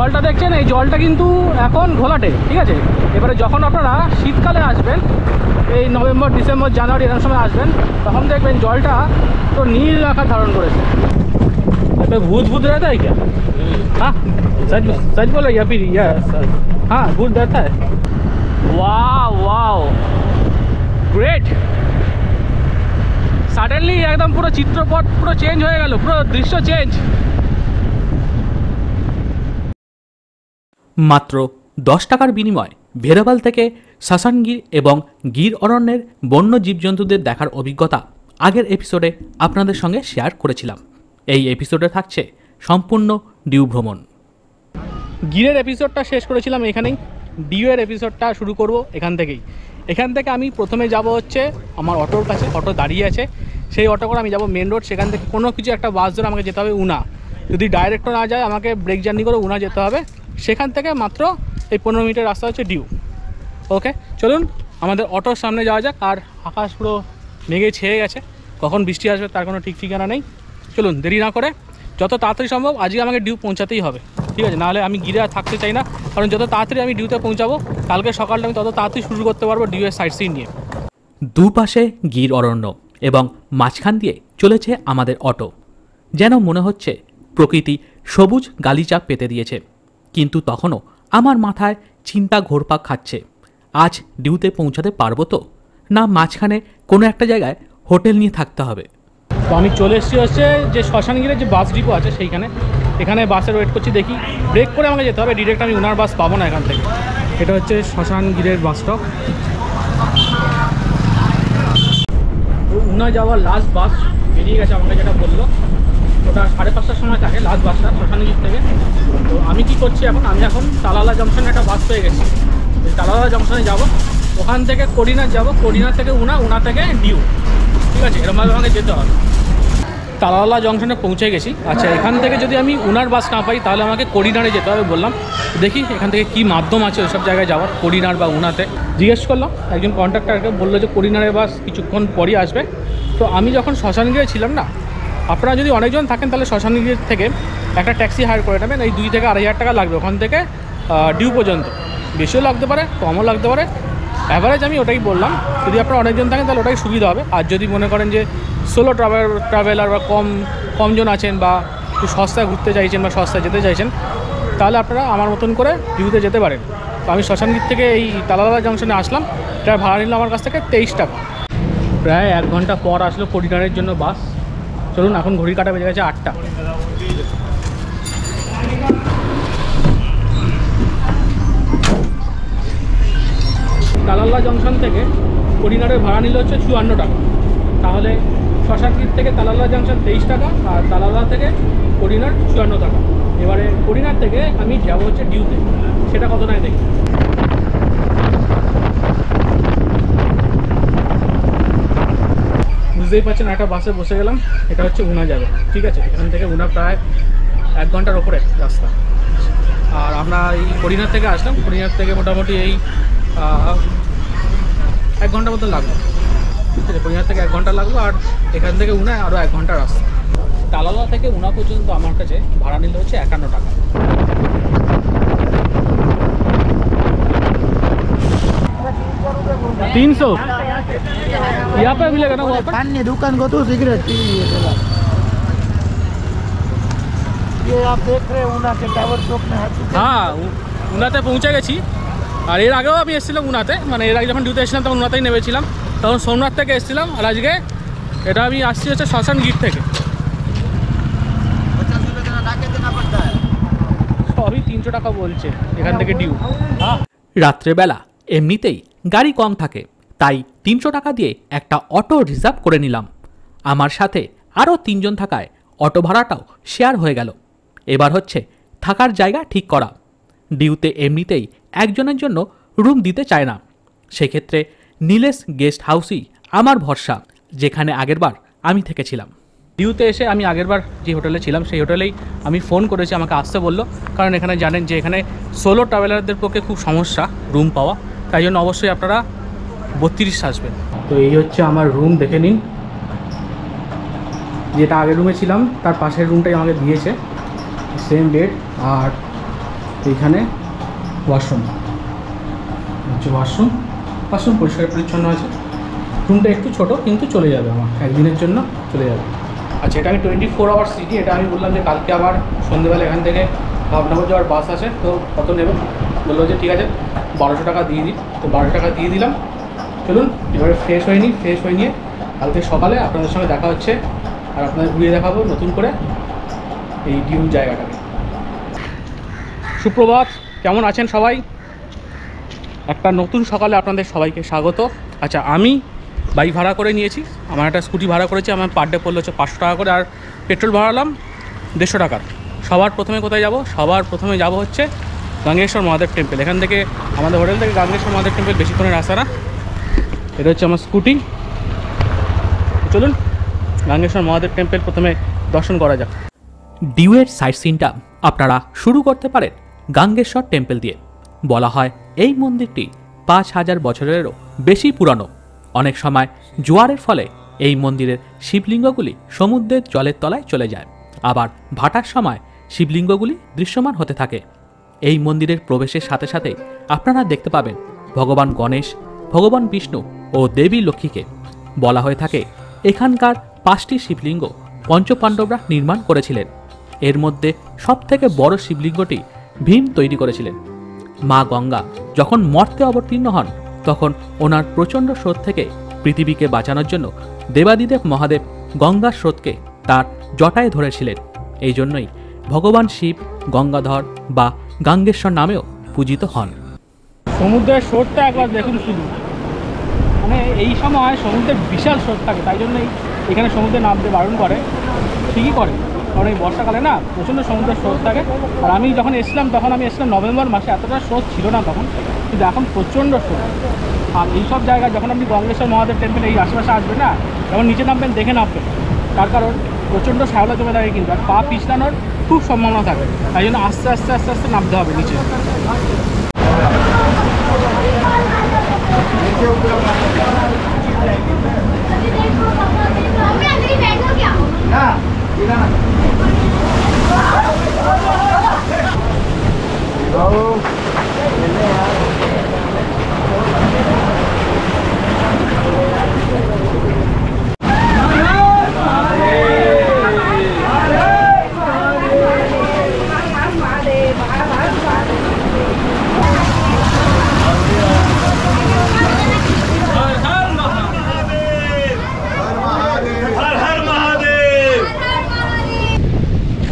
জলটা দেখছেন, এই জলটা কিন্তু এখন ঘোলাটে, ঠিক আছে। এবারে যখন আপনারা শীতকালে আসবেন, এই নভেম্বর, ডিসেম্বর, জানুয়ারি এরকম সময় আসবেন, তখন দেখবেন জলটা তো নীল আকার ধারণ করেছে। ভূত ভূত रहता है क्या? हाँ सच सच बोलो या फिर या हाँ भूत रहता है। Wow wow great. सडनली एकदम পুরো চিত্রপট পুরো চেঞ্জ হয়ে গেল, পুরো দৃশ্য চেঞ্জ। মাত্র 10 টাকার বিনিময়ে ভেরাবাল থেকে সাসানগির এবং গির অরণ্যের বন্য জীবজন্তুদের দেখার অভিজ্ঞতা আগের এপিসোডে আপনাদের সঙ্গে শেয়ার করেছিলাম। এই এপিসোডে থাকছে সম্পূর্ণ ডিউ ভ্রমণ। গিরের এপিসোডটা শেষ করেছিলাম এখানেই, ডিউয়ের এপিসোডটা শুরু করব এখান থেকেই। এখান থেকে আমি প্রথমে যাব হচ্ছে আমার অটোর কাছে, অটো দাঁড়িয়ে আছে, সেই অটো করে আমি যাব মেন রোড। সেখান থেকে কোনো কিছু একটা বাস ধরে আমাকে যেতে হবে উনা। যদি ডাইরেক্টও না যায় আমাকে ব্রেক জার্নি করে উনা যেতে হবে। সেখান থেকে মাত্র এই 15 মিনিটের রাস্তা হচ্ছে ডিউ। ওকে চলুন আমাদের অটোর সামনে যাওয়া যাক। আর আকাশ পুরো মেঘে ছেয়ে গেছে, কখন বৃষ্টি আসবে তার কোনো ঠিক ঠিকানা নেই। চলুন দেরি না করে যত তাড়াতাড়ি সম্ভব আজকে আমাকে ডিউ পৌঁছাতেই হবে, ঠিক আছে। নাহলে আমি গিরে আর থাকতে চাই না, কারণ যত তাড়াতাড়ি আমি ডিউতে পৌঁছাবো কালকে সকালটা আমি তত তাড়াতাড়ি শুরু করতে পারবো ডিউয়ের সাইট সিন নিয়ে। দুপাশে গির অরণ্য এবং মাঝখান দিয়ে চলেছে আমাদের অটো। যেন মনে হচ্ছে প্রকৃতি সবুজ গালিচা পেতে দিয়েছে। কিন্তু তখনও আমার মাথায় চিন্তা ঘোরপাক খাচ্ছে, আজ ডিউতে পৌঁছাতে পারবো তো, না মাঝখানে কোনো একটা জায়গায় হোটেল নিয়ে থাকতে হবে। তো আমি চলে এসেছি হচ্ছে যে শ্মশানগিরের যে বাস ডিপো আছে সেইখানে, এখানে বাসের ওয়েট করছি। দেখি ব্রেক করে আমাকে যেতে হবে, ডিরেক্ট আমি উনার বাস পাবো না এখান থেকে। এটা হচ্ছে শ্মশানগিরের বাস স্টপ। উনা যাওয়ার লাস্ট বাস বেরিয়ে গেছে, আমাকে যেটা বললো ওটা 5:30টার সময় থাকে লাস্ট বাসটা শ্মশানগির থেকে। তো আমি কি করছি এখন, আমি এখন তালালা জংশনে একটা বাস পেয়ে গেছি। তালালা জংশনে যাব, ওখান থেকে করিনার যাব, করিনার থেকে উনা, উনা থেকে ডিউ, ঠিক আছে। এরকমভাবে আমাকে যেতে হবে। তালালা জংশনে পৌঁছে গেছি। আচ্ছা এখান থেকে যদি আমি উনার বাস না পাই তাহলে আমাকে করিনারে যেতে হবে বললাম। দেখি এখান থেকে কি মাধ্যম আছে ওইসব জায়গায় যাওয়ার, করিনার বা উনাতে। জিজ্ঞেস করলাম একজন কন্ট্রাক্টরকে, বললো যে করিনারের বাস কিছুক্ষণ পরই আসবে। তো আমি যখন শ্মশানগিরে ছিলাম না, আপনারা যদি অনেকজন থাকেন তাহলে শ্মশানগির থেকে একটা ট্যাক্সি হায়ার করে নেবেন। এই 2 থেকে 2.5 টাকা লাগবে ওখান থেকে ডিউ পর্যন্ত, বেশিও লাগতে পারে কমও লাগতে পারে। অ্যাভারেজ আমি ওটাই বললাম, যদি আপনারা অনেকজন থাকেন তাহলে ওটাই সুবিধা হবে। আর যদি মনে করেন যে সোলো ট্রাভেলার বা কমজন আছেন বা একটু সস্তায় ঘুরতে চাইছেন বা সস্তায় যেতে চাইছেন, তাহলে আপনারা আমার মতন করে ডিউতে যেতে পারেন। তো আমি শ্মশানগির থেকে এই তালালা জংশনে আসলাম, এটা ভাড়া নিল আমার কাছ থেকে 23 টাকা। প্রায় 1 ঘন্টা পর আসলো করিডোরের জন্য বাস। চলুন এখন ঘড়ি কাটা বেজে গেছে 8টা। তালালা জংশন থেকে করিডোরের ভাড়া নিল হচ্ছে 54 টাকা। তাহলে শ্মশানগির থেকে তালালা জংশন 23 টাকা আর তালালা থেকে করিডোর 54 টাকা। এবারে করিডোর থেকে আমি যাবো হচ্ছে ডিউতে, সেটা কত নাই দেখি। বুঝতেই পারছেন একটা বাসে বসে গেলাম, এটা হচ্ছে উনা যাবে, ঠিক আছে। এখান থেকে উনা প্রায় 1 ঘন্টার ওপরে রাস্তা। আর আমরা এই করিডোর থেকে আসলাম, করিডোর থেকে মোটামুটি এই 1 ঘন্টার মতো লাগলো, ঠিক আছে। করিডোর থেকে 1 ঘন্টা লাগলো, আর এখান থেকে উনা আরও 1 ঘন্টা রাস্তা। তালালা থেকে উনা পর্যন্ত আমার কাছে ভাড়া নিলে হচ্ছে 51 টাকা। $300 यहाँ पे मिलेगा ना? वहाँ पर अन्य दुकान को तो सिगरेट पी लिए ये आप देख रहे हैं उना के टावर चौक में है। हाँ উনাতে পৌঁছে গেছি। আর এর আগেও আমি এসেছিলাম উনাতে, মানে এর আগে যখন ডিউতে এসেছিলাম তখন উনাতেই নেমেছিলাম, তখন সোমনাথ থেকে এসেছিলাম। আর আজকে এটা আমি আসছি হচ্ছে শ্মশানগির থেকে। সবই 300 টাকা বলছে এখান থেকে ডিউ। রাত্রেবেলা এমনিতেই গাড়ি কম থাকে, তাই 300 টাকা দিয়ে একটা অটো রিজার্ভ করে নিলাম। আমার সাথে আরও 3 জন থাকায় অটো ভাড়াটাও শেয়ার হয়ে গেল। এবার হচ্ছে থাকার জায়গা ঠিক করা। ডিউতে এমনিতেই একজনের জন্য রুম দিতে চায় না, সেক্ষেত্রে নীলেশ গেস্ট হাউসই আমার ভরসা, যেখানে আগেরবার আমি থেকেছিলাম। ডিউতে এসে আমি আগেরবার যে হোটেলে ছিলাম সেই হোটেলেই আমি ফোন করেছি, আমাকে আসতে বললো। কারণ এখানে জানেন যে এখানে সোলো ট্রাভেলারদের পক্ষে খুব সমস্যা রুম পাওয়া, তাই জন্য অবশ্যই আপনারা 32 আসবেন। তো এই হচ্ছে আমার রুম, দেখে নিন। যেটা আগের রুমে ছিলাম তার পাশের রুমটাই আমাকে দিয়েছে, সেম বেড। আর এইখানে ওয়াশরুম হচ্ছে, ওয়াশরুম পরিষ্কার পরিচ্ছন্ন আছে। রুমটা একটু ছোট কিন্তু চলে যাবে, আমার একদিনের জন্য চলে যাবে। আচ্ছা, এটা আমি 24 আওয়ার্স সিটি। এটা আমি বললাম যে কালকে আবার সন্ধ্যেবেলা এখান থেকে ভাবনগর যাওয়ার বাস আছে, তো কত নেবে বললো যে ঠিক আছে 1200 টাকা দিয়ে দিই। তো 12 টাকা দিয়ে দিলাম। চলুন এবারে ফ্রেশ হয়ে নিয়ে কালকে সকালে আপনাদের সঙ্গে দেখা হচ্ছে, আর আপনাদের ঘুরিয়ে দেখাবো নতুন করে এই ডিউ জায়গাটাকে। সুপ্রভাত, কেমন আছেন সবাই? একটা নতুন সকালে আপনাদের সবাইকে স্বাগত। আচ্ছা, আমি বাইক ভাড়া করে নিয়েছি, আমার একটা স্কুটি ভাড়া করেছি। আমার পার ডে পড়লো হচ্ছে 500 টাকা করে, আর পেট্রোল ভাড়ালাম 150 টাকার। সবার প্রথমে কোথায় যাব? সবার প্রথমে যাব হচ্ছে গাঙ্গেশ্বর মহাদেব টেম্পল। এখান থেকে আমাদের হোটেল থেকে গাঙ্গেশ্বর মহাদেব টেম্পল বেশিক্ষণের রাস্তা না। এটা হচ্ছে আমার স্কুটি। চলুন গাঙ্গেশ্বর মহাদেব টেম্পল প্রথমে দর্শন করা যাক। ডিউয়ের সাইট সিনটা আপনারা শুরু করতে পারেন গাঙ্গেশ্বর টেম্পল দিয়ে। বলা হয় এই মন্দিরটি 5000 বছরেরও বেশি পুরানো। অনেক সময় জোয়ারের ফলে এই মন্দিরের শিবলিঙ্গগুলি সমুদ্রের জলের তলায় চলে যায়, আবার ভাটার সময় শিবলিঙ্গগুলি দৃশ্যমান হতে থাকে। এই মন্দিরের প্রবেশের সাথে সাথে আপনারা দেখতে পাবেন ভগবান গণেশ, ভগবান বিষ্ণু ও দেবী লক্ষ্মীকে। বলা হয়ে থাকে এখানকার 5টি শিবলিঙ্গ পঞ্চপাণ্ডবরা নির্মাণ করেছিলেন। এর মধ্যে সবথেকে বড় শিবলিঙ্গটি ভীম তৈরি করেছিলেন। মা গঙ্গা যখন মর্তে অবতীর্ণ হন, তখন ওনার প্রচণ্ড স্রোত থেকে পৃথিবীকে বাঁচানোর জন্য দেবাদিদেব মহাদেব গঙ্গার স্রোতকে তার জটায় ধরেছিলেন। এই জন্যই ভগবান শিব গঙ্গাধর বা গাঙ্গেশ্বর নামেও পূজিত হন। সমুদ্রের স্রোতটা একবার দেখুন শুধু, মানে এই সময় সমুদ্রের বিশাল স্রোত থাকে, তাই জন্যই এখানে সমুদ্রে নামতে বারণ করে। ঠিকই করে, কারণ এই বর্ষাকালে না প্রচণ্ড সমুদ্রের স্রোত থাকে। আর আমি যখন এসেছিলাম তখন আমি এসেছিলাম নভেম্বর মাসে, এতটা স্রোত ছিল না তখন, কিন্তু এখন প্রচণ্ড স্রোত। আর এইসব জায়গায় যখন আপনি গঙ্গেশ্বর মহাদেব টেম্পল এই আশেপাশে আসবেন না, যখন নিচে নামবেন দেখে নামবেন, তার কারণ প্রচণ্ড শ্যাওলা জমে থাকে কিন্তু, আর পা পিছলানোর খুব সম্ভাবনা থাকে। তাই জন্য আস্তে আস্তে আস্তে আস্তে নামতে হবে নিচে।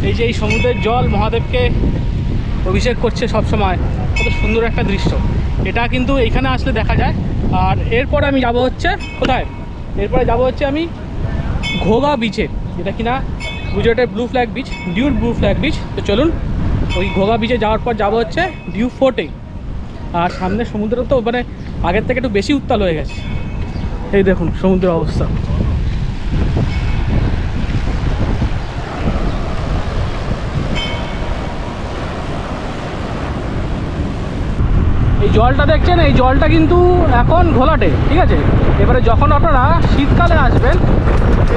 এই যে এই সমুদ্রের জল মহাদেবকে অভিষেক করছে সব সময়, কত সুন্দর একটা দৃশ্য। এটা কিন্তু এইখানে আসলে দেখা যায়। আর এরপর আমি যাব হচ্ছে কোথায়? এরপরে যাব হচ্ছে আমি ঘোগা বিচে, যেটা কিনা গুজরাটের ব্লু ফ্ল্যাগ বিচ, ডিউর ব্লু ফ্ল্যাগ বিচ। তো চলুন ওই ঘোগা বিচে যাওয়ার পর যাব হচ্ছে ডিউ ফোর্টে। আর সামনে সমুদ্র তো মানে আগের থেকে একটু বেশি উত্তাল হয়ে গেছে। এই দেখুন সমুদ্রের অবস্থা। এই জলটা দেখছেন, এই জলটা কিন্তু এখন ঘোলাটে, ঠিক আছে। এবারে যখন আপনারা শীতকালে আসবেন,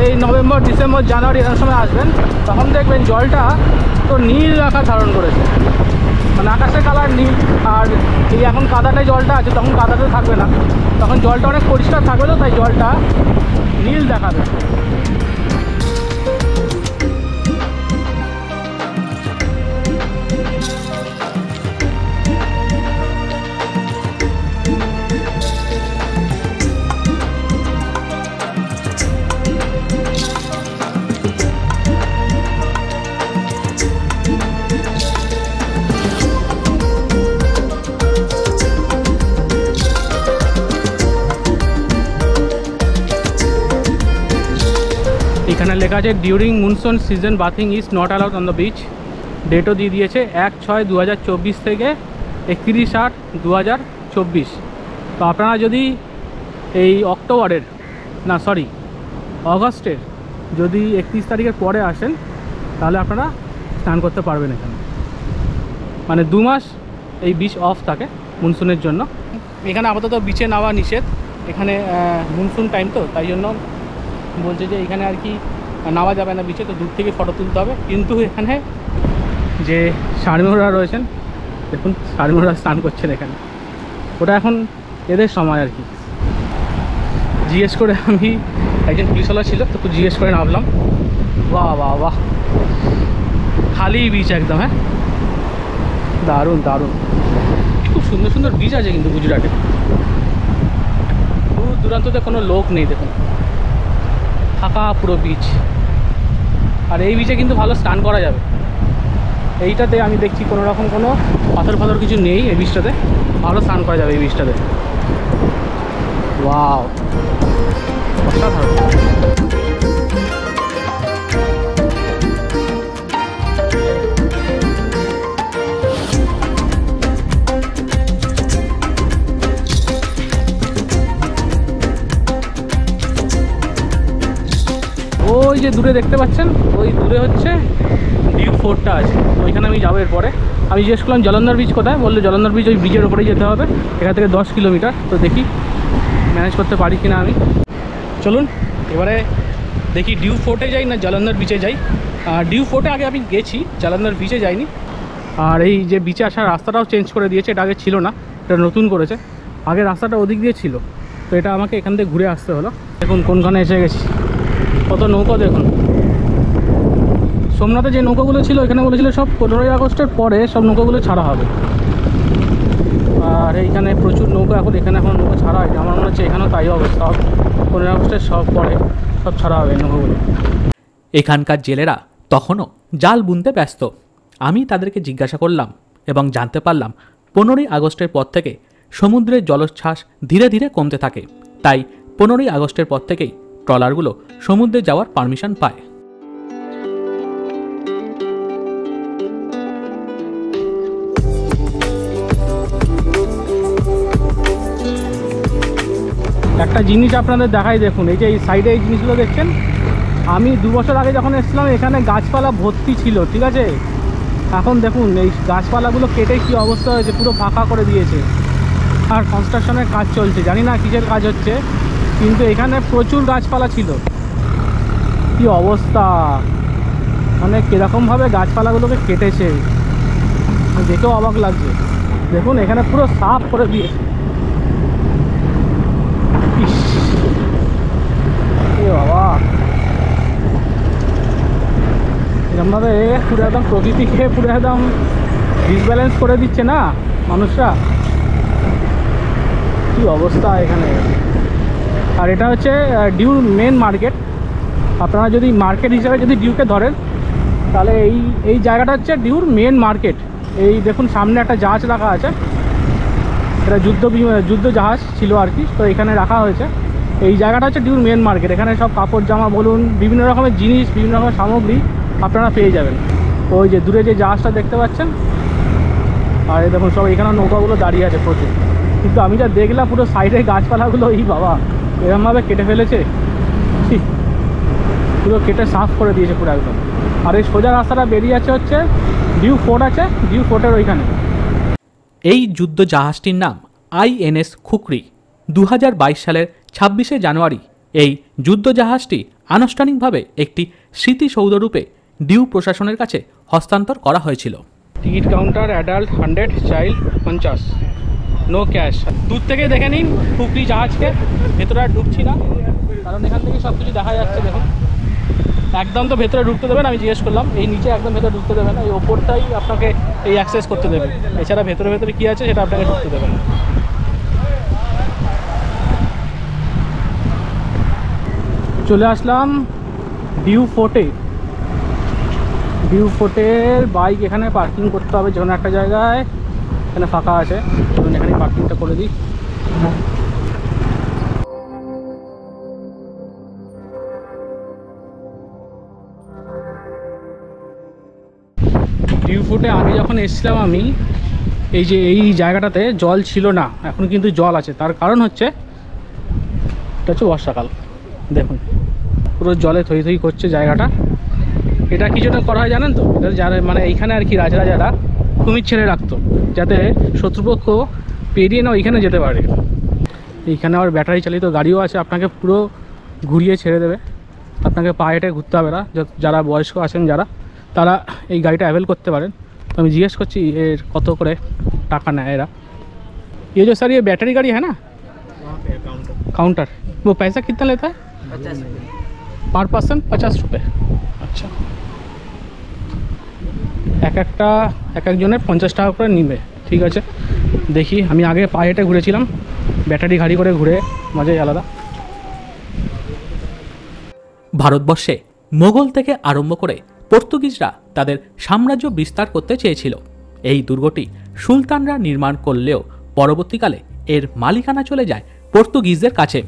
এই নভেম্বর ডিসেম্বর জানুয়ারি এরকম সময় আসবেন, তখন দেখবেন জলটা তো নীল আকার ধারণ করেছে, মানে আকাশের কালার নীল। আর এই এখন কাদাটায় জলটা আছে, তখন কাদাতে থাকবে না, তখন জলটা অনেক পরিষ্কার থাকবে, তো তাই জলটা নীল দেখাবে। এখানে লেখা আছে during monsoon season bathing is not allowed on the beach. ডেটও দিয়ে দিয়েছে 1/6/2024 থেকে 31/8/2024। তো আপনারা যদি এই অগস্টের যদি 31 তারিখের পরে আসেন, তাহলে আপনারা স্নান করতে পারবেন এখানে। মানে 2 মাস এই বিচ অফ থাকে মনসুনের জন্য। এখানে আপাতত বিচে নামা নিষেধ, এখানে মনসুন টাইম তো, তাই জন্য বলছে যে এখানে আর কি নামা যাবে না বিচে, তো দূর থেকে ফটো তুলতে হবে। কিন্তু এখানে যে সার্মেয়রা রয়েছেন দেখুন শারমিনরা স্নান করছেন এখানে। ওটা এখন এদের সময় আর কি। জিজ্ঞেস করে আমি, একজন পুলিশওয়ালা ছিল তো জিজ্ঞেস করে নামলাম। বাহ বাহ বাহ, খালি বিচ একদম। হ্যাঁ, দারুণ দারুণ, খুব সুন্দর সুন্দর বিচ আছে কিন্তু গুজরাটে। দূর দূরান্ততে কোনো লোক নেই, দেখুন ফাঁকা পুরো বিচ। আর এই বিচে কিন্তু ভালো স্নান করা যাবে। এইটাতে আমি দেখছি কোনো রকম কোনো পাথর ফাথর কিছু নেই। এই বিচটাতে ভালো স্নান করা যাবে এই বিচটাতে। ওয়াও, অসাধারণ। ওই যে দূরে দেখতে পাচ্ছেন, ওই দূরে হচ্ছে ডিউ ফোর্টটা আছে, ওইখানে আমি যাবো এরপরে। আমি জিজ্ঞেস করলাম জলন্ধর বিচ কোথায়, বললো জলন্ধর বিচ ওই ব্রিজের ওপরেই যেতে হবে, এখান থেকে 10 কিলোমিটার। তো দেখি ম্যানেজ করতে পারি কিনা আমি। চলুন এবারে দেখি ডিউ ফোর্টে যাই না জলন্ধর বিচে যাই। ডিউ ফোর্টে আগে আমি গেছি, জলন্ধর বিচে যাইনি। আর এই যে বিচে আসার রাস্তাটাও চেঞ্জ করে দিয়েছে, এটা আগে ছিল না, এটা নতুন করেছে। আগে রাস্তাটা ওদিক দিয়ে ছিল, তো এটা আমাকে এখান থেকে ঘুরে আসতে হলো। দেখুন কোনখানে এসে গেছি, কত নৌকা দেখুন। সোমনাথে যে নৌকাগুলো ছিল এখানে বলেছিল সব 15ই আগস্টের পরে সব নৌকাগুলো ছাড়া হবে। আর এইখানে প্রচুর নৌকা, এখানে এখন নৌকা ছাড়া হয়। আমার মনে হচ্ছে এখানেও তাই হবে, সব 15ই আগস্টের সব পরে সব ছাড়া হবে নৌকাগুলো। এখানকার জেলেরা তখনও জাল বুনতে ব্যস্ত। আমি তাদেরকে জিজ্ঞাসা করলাম এবং জানতে পারলাম 15ই আগস্টের পর থেকে সমুদ্রের জলোচ্ছ্বাস ধীরে ধীরে কমতে থাকে, তাই 15ই আগস্টের পর থেকেই ট্রলারগুলো সমুদ্রে যাওয়ার পারমিশন পায়। একটা জিনিস আপনাদের দেখাই, দেখুন এই যে এই সাইডে এই জিনিসগুলো দেখছেন, আমি 2 বছর আগে যখন এসেছিলাম এখানে গাছপালা ভর্তি ছিল, ঠিক আছে। এখন দেখুন এই গাছপালাগুলো কেটে কি অবস্থা হয়েছে, পুরো ফাঁকা করে দিয়েছে। আর কনস্ট্রাকশনের কাজ চলছে, জানি না কিসের কাজ হচ্ছে, কিন্তু এখানে প্রচুর গাছপালা ছিল। কি অবস্থা, মানে কীরকমভাবে গাছপালাগুলোকে কেটেছে দেখেও অবাক লাগছে। দেখুন এখানে পুরো সাফ করে দিয়েছে। বাবা, এরকমভাবে পুরো একদম প্রকৃতিকে পুরো একদম ডিসব্যালেন্স করে দিচ্ছে না মানুষরা, কি অবস্থা এখানে। আর এটা হচ্ছে ডিউ মেন মার্কেট। আপনারা যদি মার্কেট হিসাবে যদি ডিউকে ধরেন তাহলে এই জায়গাটা হচ্ছে ডিউর মেন মার্কেট। এই দেখুন সামনে একটা জাহাজ রাখা আছে, এটা যুদ্ধ জাহাজ ছিল আর কি, তো এখানে রাখা হয়েছে। এই জায়গাটা হচ্ছে ডিউর মেন মার্কেট। এখানে সব কাপড় জামা বলুন, বিভিন্ন রকমের জিনিস, বিভিন্ন রকমের সামগ্রী আপনারা পেয়ে যাবেন। ওই যে দূরে যে জাহাজটা দেখতে পাচ্ছেন, আর এই দেখুন সব এখানে নৌকাগুলো দাঁড়িয়ে আছে প্রচুর। কিন্তু আমি যা দেখলাম পুরো সাইডে গাছপালাগুলো, এই বাবা এরকমভাবে কেটে ফেলেছে, পুরো কেটে সাফ করে দিয়েছে পুরো একদম। আর এই সোজা রাস্তাটা বেরিয়ে আছে হচ্ছে ডিউ ফোর্ট আছে, ডিউ ফোর্টের ওইখানে। এই যুদ্ধ জাহাজটির নাম INS খুকরি। 2022 সালের 26শে জানুয়ারি এই যুদ্ধ জাহাজটি আনুষ্ঠানিকভাবে একটি স্মৃতিসৌধরূপে ডিউ প্রশাসনের কাছে হস্তান্তর করা হয়েছিল। Ticket counter, adult 100, child 50, no cash. দূর থেকে দেখে নিন খুকরি জাহাজকে, ভেতরে আর ঢুকছি না কারণ এখান থেকে সব কিছু দেখা যাচ্ছে। দেখুন একদম তো ভেতরে ঢুকতে দেবেন, আমি জিজ্ঞেস করলাম, এই নিচে একদম ভেতরে ঢুকতে দেবেন না, এই ওপরটাই আপনাকে এই অ্যাক্সেস করতে দেবে, এছাড়া ভেতরে ভেতরে কী আছে সেটা আপনাকে ঢুকতে দেবেন। চলে আসলাম ডিউ ফোর্টে। ডিউ ফোর্টের বাইক এখানে পার্কিং করতে হবে যে কোনো একটা জায়গায়, এখানে ফাঁকা আছে, চলুন এখানে পার্কিংটা করে দিই। ডিউ ফোর্টে আগে যখন এসেছিলাম আমি, এই যে এই জায়গাটাতে জল ছিল না, এখন কিন্তু জল আছে। তার কারণ হচ্ছে এটা হচ্ছে বর্ষাকাল। দেখুন পুরো জলে থই থই করছে জায়গাটা। এটা কিছুটা করা হয় জানেন তো, এটা যারা মানে এইখানে আর কি রাজরাজারা কুমির ছেড়ে রাখতো যাতে শত্রুপক্ষ পেরিয়ে না ওইখানে যেতে পারে। এইখানে আবার ব্যাটারি চালিত গাড়িও আছে, আপনাকে পুরো ঘুরিয়ে ছেড়ে দেবে, আপনাকে পা হেঁটে ঘুরতে হবে না। যারা বয়স্ক আছেন যারা, তারা এই গাড়িটা অ্যাভেল করতে পারেন। तो मैं जिज्ञेस करছি এর কত করে টাকা নেয় এরা। ये जो सर ये बैटरी गाड़ी है ना, काउंटर, वो पैसा कितना लेता है? 50 पर पर्सन 50 रुपये। अच्छा, এক একজনের 50 টাকা করে নিবে। ঠিক আছে, দেখি। আমি আগে পায়ে হেঁটে ঘুরেছিলাম, ব্যাটারি গাড়ি করে ঘুরে মজাই আলাদা। ভারতবর্ষে মোগল থেকে আরম্ভ করে পর্তুগিজরা তাদের সাম্রাজ্য বিস্তার করতে চেয়েছিল। এই দুর্গটি সুলতানরা নির্মাণ করলেও পরবর্তীকালে এর মালিকানা চলে যায় পর্তুগিজদের কাছে।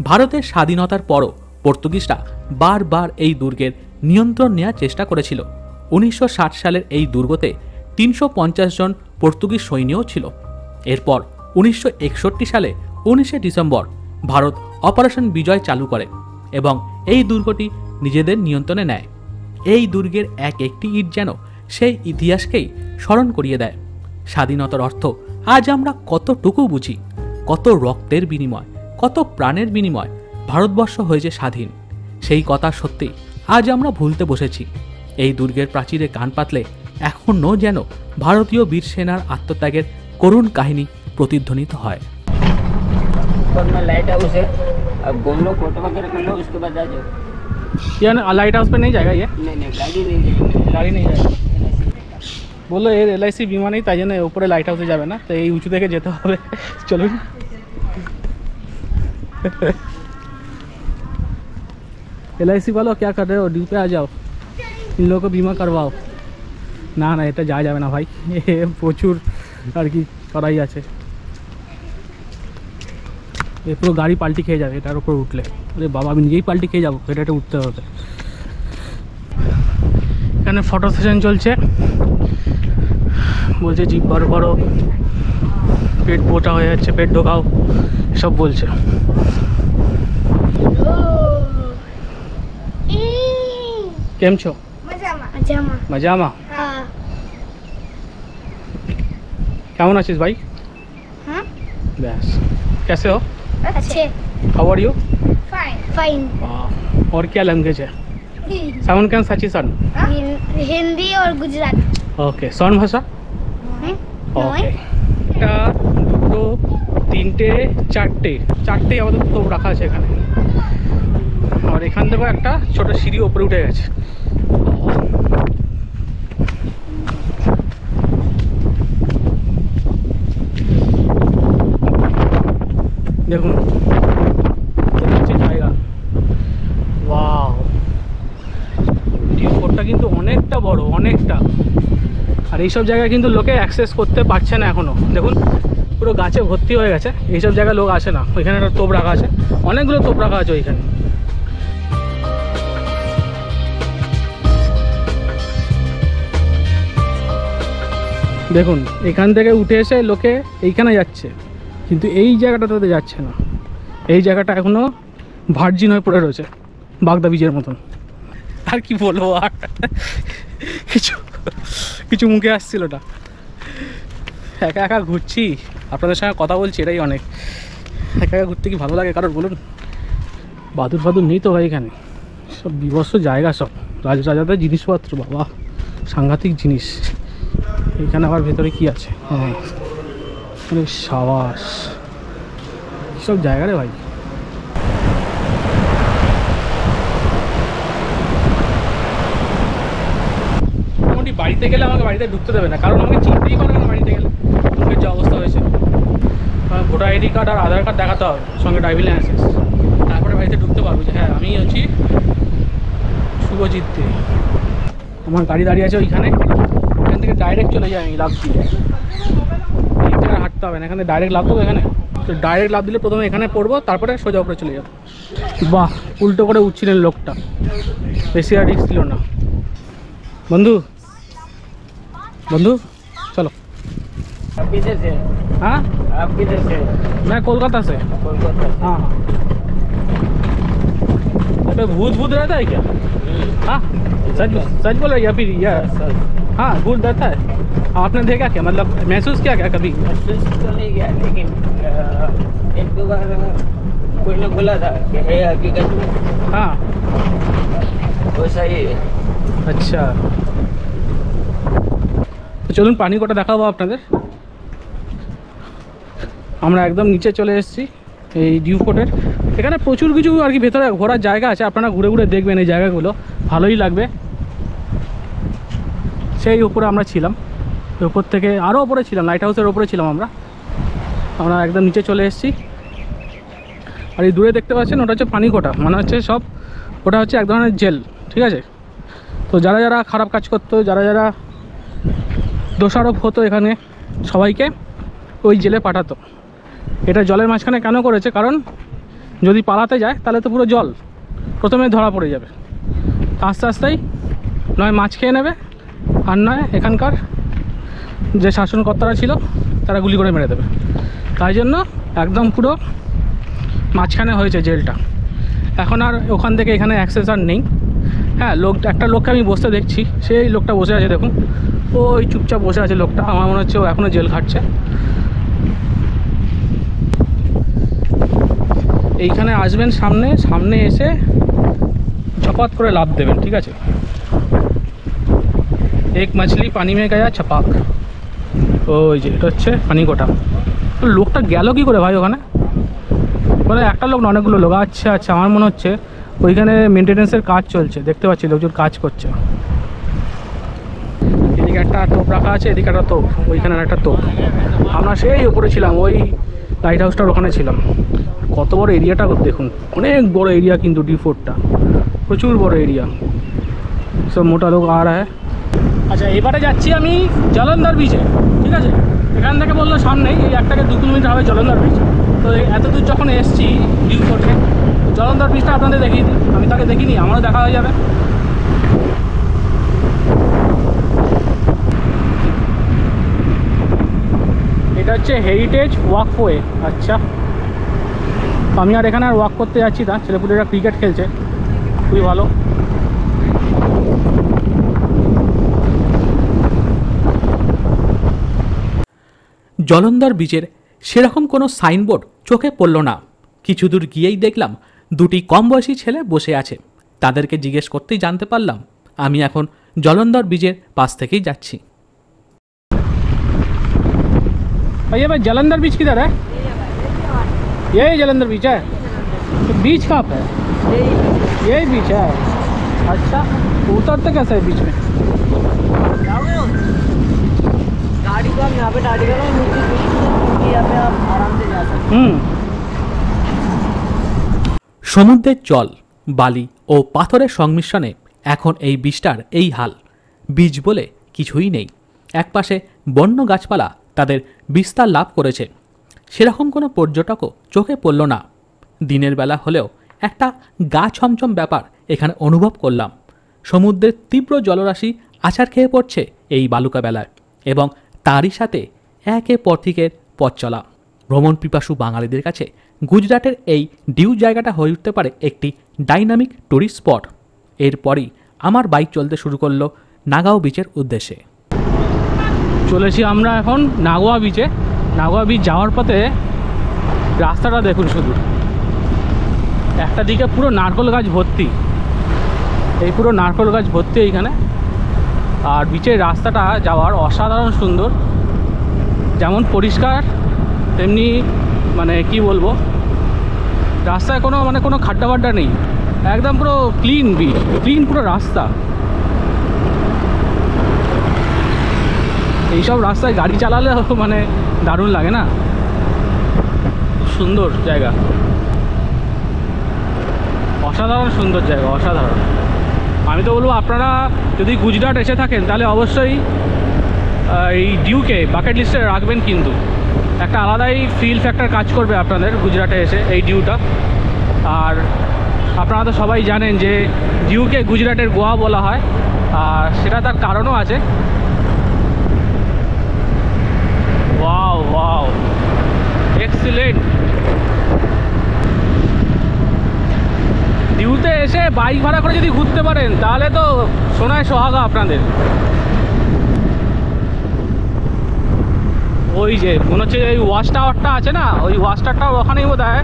ভারতের স্বাধীনতার পরও পর্তুগিজরা বারবার এই দুর্গের নিয়ন্ত্রণ নেওয়ার চেষ্টা করেছিল। 1960 সালের এই দুর্গতে 350 জন পর্তুগিজ সৈন্যও ছিল। এরপর 1961 সালে 19শে ডিসেম্বর ভারত অপারেশন বিজয় চালু করে এবং এই দুর্গটি নিজেদের নিয়ন্ত্রণে নেয়। এই দুর্গের এক একটি ইট যেন সেই ইতিহাসকেই স্মরণ করিয়ে দেয়। স্বাধীনতার অর্থ আজ আমরা কতটুকু বুঝি, কত রক্তের বিনিময়, কত প্রাণের বিনিময় ভারতবর্ষ হয়েছে স্বাধীন। সেই কথা সত্যি আজ আমরা ভুলতে বসেছি। এই দুর্গের প্রাচীরে কান পাতলে এখনও যেন ভারতীয় বীর সেনার আত্মত্যাগের করুণ কাহিনী প্রতিধ্বনিত হয়। लाइट हाउस है, अब घूम लो, फोटो वगैरह कर लो, उसके बाद आ जाओ। ये लाइट हाउस पे नहीं जाएगा? ये नहीं गाड़ी नहीं, গাড়ি নেই যাবে। বললো এর LIC বিমা নেই, তাই জন্য উপরে লাইট হাউসে যাবে না, তো এই উঁচু থেকে যেতে হবে। চলুন। LIC वालों क्या कर रहे हो, ड्यू पे आ जाओ, इन लोगों को बीमा करवाओ। না না, এটা যাওয়া যাবে না ভাই, প্রচুর আর কি করাই আছে। এ পুরো গাড়ি পাল্টি খেয়ে যাবে এটার উপর উঠলে। আরে বাবা, আমি নিজেই পাল্টি খেয়ে যাবো, এটা উঠতে হবে। এখানে ফটো সেশন চলছে, বলছে জিভ বড় বড়, পেট মোটা হয়ে যাচ্ছে, পেট ঢোকাও, এসব বলছে। কেম છો? मजामा मजामा? हाँ কেমন আছিস ভাই? हाँ ব্যাস। कैसे हो? अच्छे हाउ आर यू? फाइन और क्या लैंग्वेज है? साउंड कैन साची सन? हिंदी और गुजराती। ओके, सन भाषा? ওকে, একটা দুটো তিনটে চারটে আমাদের তো রাখা আছে এখানে। আর এখান থেকেও একটা ছোট সিঁড়ি ওপরে উঠে গেছে। দেখুন জায়গা, ওয়াও, টিউবটা কিন্তু অনেকটা বড়, অনেকটা। আর এইসব জায়গায় কিন্তু লোকে অ্যাক্সেস করতে পারছে না এখনো। দেখুন পুরো গাছে ভর্তি হয়ে গেছে, এইসব জায়গায় লোক আসে না। ওইখানে একটা তোপ রাখা আছে, অনেকগুলো তোপ রাখা আছে ওইখানে। দেখুন এখান থেকে উঠে এসে লোকে এইখানে যাচ্ছে, কিন্তু এই জায়গাটাতে যাচ্ছে না। এই জায়গাটা এখনো ভার্জিন হয়ে পড়ে রয়েছে, বাগদা বীজের মতন। আর কি বলবো, আর কিছু মুখে আসছিল না। একা একা ঘুরছি, আপনাদের সঙ্গে কথা বলছি, এটাই অনেক। একা একা ঘুরতে কি ভালো লাগে কারোর বলুন? বাদুর নেই তো ভাই এখানে, সব বিভৎস জায়গা, সব রাজাদের জিনিসপত্র, বাবা সাংঘাতিক জিনিস। এখানে আবার ভেতরে কি আছে? হ্যাঁ, সাবাস, সব জায়গা রে ভাই। মোটামুটি বাড়িতে গেলে আমাকে বাড়িতে ঢুকতে দেবে না, কারণ আমাকে চিনতেই পারবে না বাড়িতে গেলে। আমাকে যে অবস্থা হয়েছে, ভোটার ID কার্ড আর আধার কার্ড দেখাতে হবে, সঙ্গে ড্রাইভিং লাইসেন্স, তারপরে বাড়িতে ঢুকতে পারবো যে হ্যাঁ আমি হচ্ছি শুভজিৎ দে। আমার গাড়ি দাঁড়িয়ে আছে ওইখানে, এখান থেকে ডাইরেক্ট চলে যাই আমি লাভ দিয়ে। এই জায়গায় হাঁটতে হবে না, এখানে ডাইরেক্ট লাভ দেবো। এখানে তো ডাইরেক্ট লাভ দিলে প্রথমে এখানে পড়বো, তারপরে সোজা উপরে চলে যাবো। বাহ, উল্টো করে উঠছিলেন লোকটা, বেশি আর রিস্ক ছিল না। বন্ধু চলো। आप किधर से? हाँ, आप किधर से? मैं कोलकाता से। कोलकाता से। हाँ, अबे भूत रहता है क्या? हाँ, सच बोल रहे या फिर या? हाँ, भूत रहता है। आपने देखा क्या, मतलब महसूस किया क्या कभी? महसूस तो नहीं किया, लेकिन एक दो बार कोई ने बोला था कि है हकीकत में। हाँ, वो सही है। अच्छा। চলুন পানি কোটা দেখাবো আপনাদের। আমরা একদম নিচে চলে এসেছি এই ডিউ কোটের। এখানে প্রচুর কিছু আর কি ভেতরে ঘোরার জায়গা আছে, আপনারা ঘুরে ঘুরে দেখবেন এই জায়গাগুলো, ভালোই লাগবে। সেই উপরে আমরা ছিলাম, উপর থেকে আরও ওপরে ছিলাম, লাইট হাউসের ওপরে ছিলাম আমরা একদম নিচে চলে এসেছি। আর এই দূরে দেখতে পাচ্ছেন ওটা হচ্ছে পানি কোটা, মানে হচ্ছে সব ওটা হচ্ছে এক ধরনের জেল, ঠিক আছে। তো যারা যারা খারাপ কাজ করতো, যারা যারা দোষারোপ হতো এখানে, সবাইকে ওই জেলে পাঠাতো। এটা জলের মাঝখানে কেন করেছে, কারণ যদি পালাতে যায় তাহলে তো পুরো জল প্রথমে ধরা পড়ে যাবে, আস্তে আস্তেই নয় মাছ খেয়ে নেবে, আর নয় এখানকার যে শাসনকর্তারা ছিল তারা গুলি করে মেরে দেবে। তাই জন্য একদম পুরো মাঝখানে হয়েছে জেলটা। এখন আর ওখান থেকে এখানে অ্যাক্সেস আর নেই। হ্যাঁ, একটা লোককে আমি বসতে দেখছি, সেই লোকটা বসে আছে, দেখুন ওই চুপচাপ বসে আছে লোকটা, আমার মনে হচ্ছে ও এখনও জেল খাটছে। এইখানে আসবেন, সামনে এসে ঝপাত করে লাফ দেবেন, ঠিক আছে। এক মাছলি পানি মে গায়া ছপাক, ওই যে এটা হচ্ছে পানি কোটা। তো লোকটা গেল কি করে ভাই ওখানে? মানে একটা লোক না, অনেকগুলো লোক। আচ্ছা আচ্ছা, আমার মনে হচ্ছে ওইখানে মেনটেন্যান্সের কাজ চলছে, দেখতে পাচ্ছি লোকজন কাজ করছে। এদিকে একটা তোপ রাখা আছে, এদিকে একটা তোপ, ওইখানে একটা তোপ। আমরা সেই উপরে ছিলাম, ওই লাইট হাউসটার ওখানে ছিলাম। কত বড় এরিয়াটা দেখুন, অনেক বড় এরিয়া কিন্তু ডিউ-4টা, প্রচুর বড় এরিয়া। সব মোটা লোক আর হ্যাঁ। আচ্ছা, এবারে যাচ্ছি আমি জলন্ধর বিচে, ঠিক আছে। এখান থেকে বললো সামনেই, এই 1 থেকে 2 কিলোমিটার হবে জলন্ধর বিচ। তো এত দূর যখন এসছি ডিউ-4-এ, জলন্ধর বিচটা আপনাদের দেখিয়ে দিই, আমি তাকে দেখিনি, আমারও দেখা হয়ে যাবে। এটা হচ্ছে হেরিটেজ ওয়াকওয়ে। আচ্ছা, আমি আর এখানে আর ওয়াক করতে যাচ্ছি না, ছেলেপুলেরা ক্রিকেট খেলছে, খুবই ভালো। জলন্ধর বিচের সেরকম কোনো সাইনবোর্ড চোখে পড়ল না। কিছু দূর গিয়েই দেখলাম 2টি কম বয়সী ছেলে বসে আছে। তাদেরকে জিজ্ঞেস করতেই জানতে পারলাম আমি এখন জলন্ধর বিচের পাশ থেকেই যাচ্ছি। भैया भाई जलंधर बीच किधर है? यही जलंधर बीच है। तो बीच कहाँ पे है? यही बीच है। अच्छा, उतरते कैसे है बीच में? गाड़ी को आप यहाँ पे डाली करो, नीचे यहाँ पे आप आराम से जा सकते। সমুদ্রের জল, বালি ও পাথরের সংমিশ্রণে এখন এই বিচটার এই হাল। বীজ বলে কিছুই নেই। একপাশে বন্য গাছপালা তাদের বিস্তার লাভ করেছে। সেরকম কোনো পর্যটকও চোখে পড়ল না। দিনের বেলা হলেও একটা গা ছমছম ব্যাপার এখানে অনুভব করলাম। সমুদ্রের তীব্র জলরাশি আছাড় খেয়ে পড়ছে এই বালুকা বেলায়, এবং তারই সাথে একে পর থেকে পথ চলা। ভ্রমণ পিপাসু বাঙালিদের কাছে গুজরাটের এই ডিউ জায়গাটা হয়ে উঠতে পারে একটি ডাইনামিক ট্যুরিস্ট স্পট। এরপরই আমার বাইক চলতে শুরু করলো নাগাঁও বিচের উদ্দেশ্যে। চলেছি আমরা এখন নাগোয়া বিচে। নাগোয়া বিচ যাওয়ার পথে রাস্তাটা দেখুন, শুধু একটা দিকে পুরো নারকেল গাছ ভর্তি, এই পুরো নারকেল গাছ ভর্তি এইখানে। আর বিচের রাস্তাটা যাওয়ার অসাধারণ সুন্দর, যেমন পরিষ্কার তেমনি মানে কি বলবো, রাস্তায় কোনো খাড্ডা বাড্ডা নেই, একদম পুরো ক্লিন বিচ, ক্লিন পুরো রাস্তা। এইসব রাস্তায় গাড়ি চালালে মানে দারুণ লাগে না, খুব সুন্দর জায়গা, অসাধারণ সুন্দর জায়গা, অসাধারণ। আমি তো বলবো আপনারা যদি গুজরাট এসে থাকেন তাহলে অবশ্যই এই ডিউকে বাকেট লিস্টে রাখবেন, কিন্তু একটা আলাদাই ফিল ফ্যাক্টর কাজ করবে আপনাদের গুজরাটে এসে এই ডিউটা। আর আপনারা তো সবাই জানেন যে ডিউকে গুজরাটের গোয়া বলা হয়, আর সেটা তার কারণও আছে। Wow wow, excellent. ডিউতে এসে বাইক ভাড়া করে যদি ঘুরতে পারেন তাহলে তো সোনায় সোহাগা আপনাদের। ওই যে মনে হচ্ছে এই ওয়াচ টাওয়ারটা আছে না, ওই ওয়াচ টাওয়ারটা ওখানেই বোধ হয়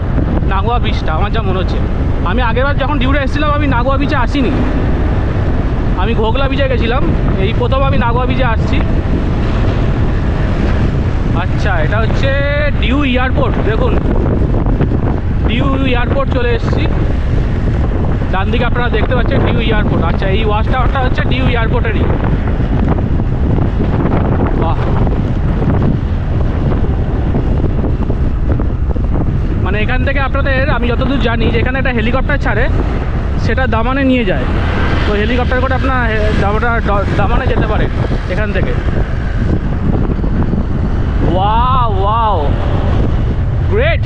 নাগোয়া বিচটা, আমার যা মনে হচ্ছে। আমি আগেরবার যখন ডিউতে এসেছিলাম আমি নাগোয়া বিচে আসিনি, আমি ঘোগলা বিচে গেছিলাম, এই প্রথম আমি নাগোয়া বিচে আসছি। আচ্ছা, এটা হচ্ছে ডিউ এয়ারপোর্ট। দেখুন, ডিউ এয়ারপোর্ট চলে এসেছি। ডান দিকে আপনারা দেখতে পাচ্ছেন ডিউ এয়ারপোর্ট। আচ্ছা, এই ওয়াচ টাওয়ারটা হচ্ছে ডিউ এয়ারপোর্টেরই। বাহ, মানে এখান থেকে আপনাদের, আমি যতদূর জানি যে এখানে একটা হেলিকপ্টার ছাড়ে, সেটা দামানে নিয়ে যায়। তো হেলিকপ্টার করে আপনার দামানে যেতে পারে এখান থেকে। Wow wow, great.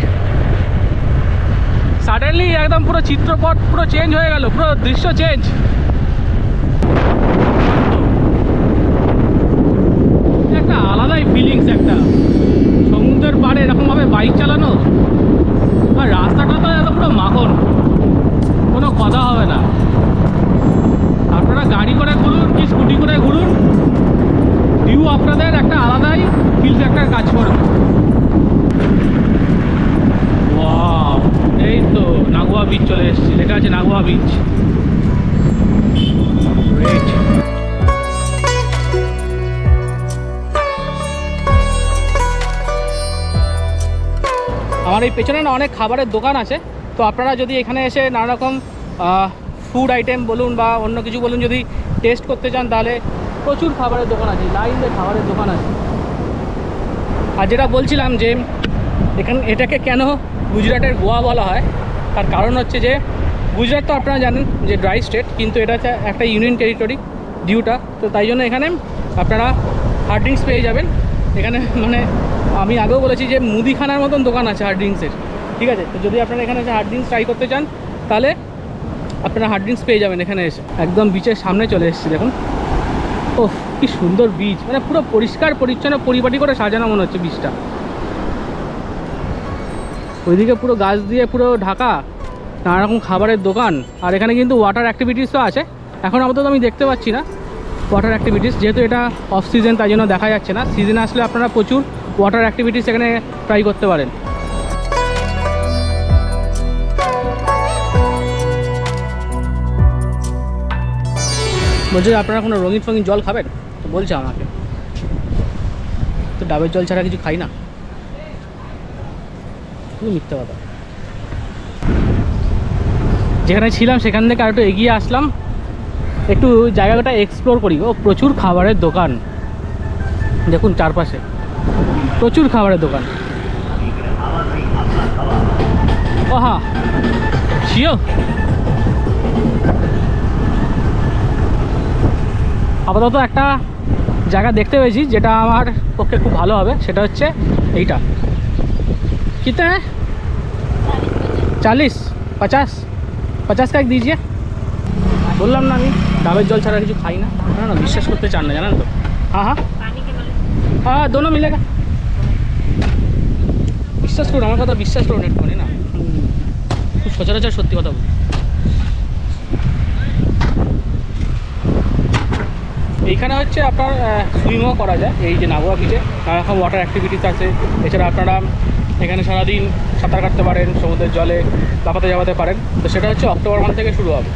সাডেনলি একদম পুরো চিত্রপট পুরো চেঞ্জ হয়ে গেল, পুরো দৃশ্য চেঞ্জ। একটা আলাদাই ফিলিংস, একটা সমুদ্রের পাড়ে এরকমভাবে বাইক চালানো। আর রাস্তাটা তো একদম পুরো মাখন, কোনো কথা হবে না। আপনারা গাড়ি করে ঘুরুন কি স্কুটি করে ঘুরুন, ভিউ আপনাদের একটা আলাদাই ফিল ফ্যাক্টর কাজ করবে। ওয়াও, এই তো নাগুয়া বিচ চলে এসেছি, লেখা আছে নাগুয়া বিচ। গ্রেট। আমার এই পেছনে না অনেক খাবারের দোকান আছে। তো আপনারা যদি এখানে এসে নানা রকম ফুড আইটেম বলুন বা অন্য কিছু বলুন, যদি টেস্ট করতে চান, তাহলে প্রচুর খাবারের দোকান আছে, লাইন দিয়ে খাবারের দোকান আছে। আর যেটা বলছিলাম যে এটাকে কেন গুজরাটের গোয়া বলা হয়, তার কারণ হচ্ছে যে গুজরাট তো আপনারা জানেন যে ড্রাই স্টেট, কিন্তু এটা হচ্ছে একটা ইউনিয়ন টেরিটরি ডিউটা। তো তাই জন্য এখানে আপনারা হার্ড ড্রিঙ্কস পেয়ে যাবেন। এখানে মানে আমি আগেও বলেছি যে মুদিখানার মতন দোকান আছে হার্ড ড্রিঙ্কসের, ঠিক আছে। তো যদি আপনারা এখানে এসে হার্ড ড্রিঙ্কস ট্রাই করতে চান, তাহলে আপনারা হার্ড ড্রিঙ্কস পেয়ে যাবেন এখানে এসে। একদম বিচের সামনে চলে এসেছি, দেখুন। ওহ, কি সুন্দর বিচ, মানে পুরো পরিষ্কার পরিচ্ছন্ন পরিপাটি করে সাজানো মনে হচ্ছে বিচটা। ওইদিকে পুরো গাছ দিয়ে পুরো ঢাকা, নানা রকম খাবারের দোকান। আর এখানে কিন্তু ওয়াটার অ্যাক্টিভিটিসও আছে। এখন আপাতত আমি দেখতে পাচ্ছি না ওয়াটার অ্যাক্টিভিটিস, যেহেতু এটা অফ সিজন, তাই জন্য দেখা যাচ্ছে না। সিজনে আসলে আপনারা প্রচুর ওয়াটার অ্যাক্টিভিটিস এখানে ট্রাই করতে পারেন। বলছি, আপনারা কোনো রঙিন ফঙিন জল খাবেন? তো বলছে আমাকে, তো ডাবের জল ছাড়া কিছু খাই না, খুব মিথ্যা কথা। যেখানে ছিলাম সেখান থেকে আর একটু এগিয়ে আসলাম, একটু জায়গাটা এক্সপ্লোর করি। ও, প্রচুর খাবারের দোকান, দেখুন চারপাশে প্রচুর খাবারের দোকান। ও হ্যাঁ, শিও। আপাতত একটা জায়গা দেখতে পেয়েছি যেটা আমার পক্ষে খুব ভালো হবে, সেটা হচ্ছে এইটা। कितने हैं? 40 50 50 का एक दीजिए। বললাম না আমি ডাবের জল ছাড়া কিছু খাই না। না না, বিশ্বাস করতে চান না, জানেন তো। হ্যাঁ হ্যাঁ হ্যাঁ, দোনো মিলেগা। বিশ্বাস করুন, আমার কথা বিশ্বাস করুন একটুখানি, না খুব সচরাচর সত্যি কথা বলি। এইখানে হচ্ছে আপনার সুইমিংও করা যায়, এই যে নাগুয়া বিচে নানা রকম ওয়াটার অ্যাক্টিভিটিস আছে। এছাড়া আপনারা এখানে সারাদিন সাঁতার কাটতে পারেন, সমুদ্রের জলে লাফাতে যাওয়াতে পারেন। তো সেটা হচ্ছে অক্টোবর মাস থেকে শুরু হবে।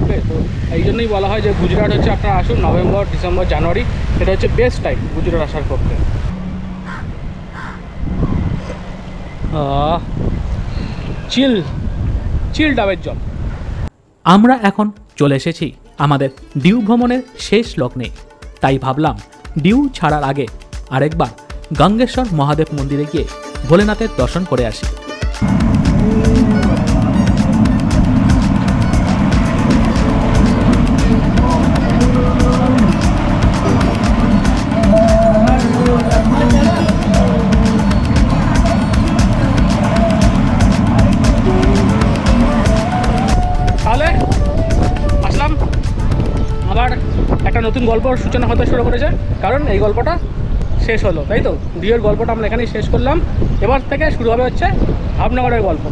ঠিক আছে, তো এই জন্যই বলা হয় যে গুজরাট হচ্ছে আপনারা আসুন নভেম্বর, ডিসেম্বর, জানুয়ারি, এটা হচ্ছে বেস্ট টাইম গুজরাট আসার পক্ষে। চিল চিল ডাবের জল। আমরা এখন চলে এসেছি আমাদের ডিউ ভ্রমণের শেষ লগ্নে। তাই ভাবলাম ডিউ ছাড়ার আগে আরেকবার গঙ্গেশ্বর মহাদেব মন্দিরে গিয়ে ভোলেনাথের দর্শন করে আসি। তাহলে আসলাম, আবার একটা নতুন গল্পর সূচনা হতে শুরু করেছে, কারণ এই গল্পটা শেষ হলো, তাই তো। ডিউর গল্পটা আমরা এখানেই শেষ করলাম। এবার থেকে শুরু হবে হচ্ছে ভাবনগরের গল্প।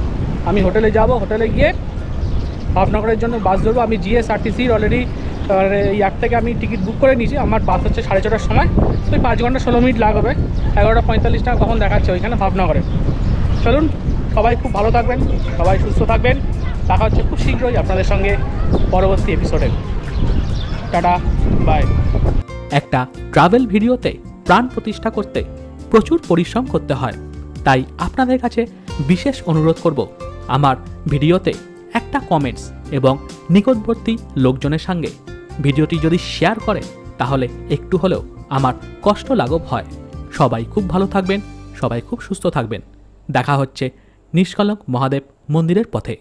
আমি হোটেলে যাব, হোটেলে গিয়ে ভাবনগরের জন্য বাস ধরবো। আমি জিএসআরটিসির অলরেডি এই অ্যাপ থেকে আমি টিকিট বুক করে নিয়েছি। আমার বাস হচ্ছে 6:30টার সময়, ওই 5 ঘন্টা 16 মিনিট লাগবে। 11:45 টাকা কখন দেখাচ্ছে ওইখানে ভাবনগরে। চলুন, সবাই খুব ভালো থাকবেন, সবাই সুস্থ থাকবেন। দেখা হচ্ছে খুব শীঘ্রই আপনাদের সঙ্গে পরবর্তী এপিসোডে। Tata, by. একটা ট্রাভেল ভিডিওতে প্রাণ প্রতিষ্ঠা করতে প্রচুর পরিশ্রম করতে হয়। তাই আপনাদের কাছে বিশেষ অনুরোধ করব, আমার ভিডিওতে একটা কমেন্টস এবং নিকটবর্তী লোকজনের সঙ্গে ভিডিওটি যদি শেয়ার করেন তাহলে একটু হলেও আমার কষ্ট লাঘব হয়। সবাই খুব ভালো থাকবেন, সবাই খুব সুস্থ থাকবেন। দেখা হচ্ছে নিষ্কলঙ্ক মহাদেব মন্দিরের পথে।